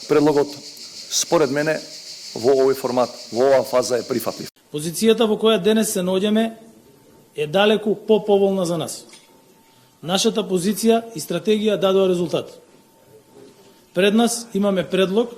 Предлогот, според мене, во овој формат, во оваа фаза е прифатлив. Позицијата во која денес се наоѓаме е далеку поповолна за нас. Нашата позиција и стратегија дадоа резултат. Пред нас имаме предлог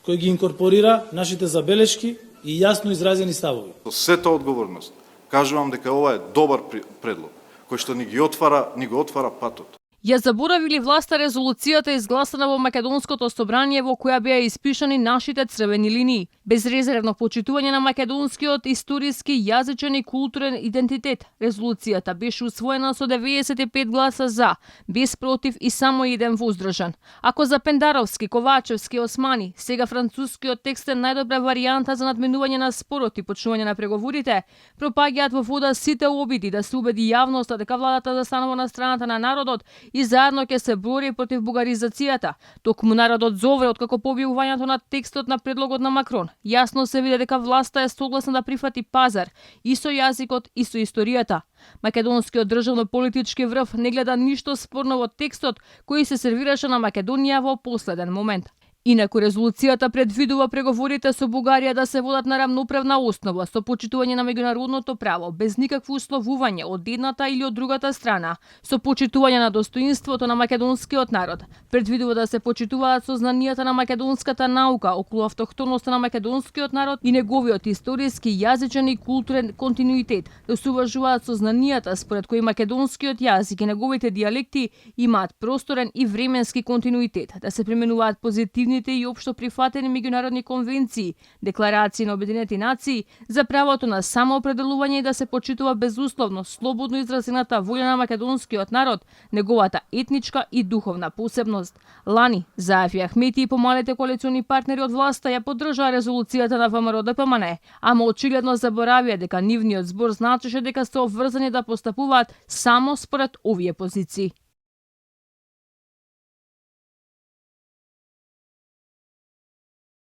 кој ги инкорпорира нашите забелешки и јасно изразени ставови. Со сета одговорност, кажувам дека ова е добар предлог, кој што ни го отвара патот. Ја заборавили власта резолуцијата изгласана во Македонското собрание во која беа испишани нашите црвени линии. Безрезервно почитување на македонскиот историски, јазичен и културен идентитет. Резолуцијата беше усвоена со 95 гласа за, без против и само еден воздржан. Ако за Пендаровски, Ковачевски, Османи, сега францускиот текст е најдобра варијанта за надменување на спорот и почнување на преговорите, пропаѓаат во вода сите обиди да се убеди јавноста дека владата застанува на страната на народот и заедно ќе се бори против бугаризацијата. Токму народот зовре откако по објавувањето на текстот на предлогот на Макрон. Јасно се види дека власта е согласна да прифати пазар и со јазикот и со историјата. Македонскиот државно-политички врв не гледа ништо спорно во текстот кој се сервираше на Македонија во последен момент. Инаку резолуцијата предвидува преговорите со Бугарија да се водат на рамноправна основа со почитување на меѓународното право, без никакво условување од едната или од другата страна, со почитување на достоинството на македонскиот народ. Предвидува да се почитуваат сознанијата на македонската наука околу автохтоноста на македонскиот народ и неговиот историски, јазичен и културен континуитет, да се уважуваат сознанијата според кои македонскиот јазик и неговите дијалекти имаат просторен и временски континуитет, да се применуваат позитивни и општо прифатени меѓународни конвенции, декларации на Обединети нации за правото на самоопределување и да се почитува безусловно слободно изразената волја на македонскиот народ, неговата етничка и духовна посебност. Лани, Заефи Ахмети и помалите коалициони партнери од власта ја поддржаа резолуцијата на ВМРО-ДПМН, ама очигледно заборавија дека нивниот збор значеше дека се обврзани да постапуваат само според овие позиции.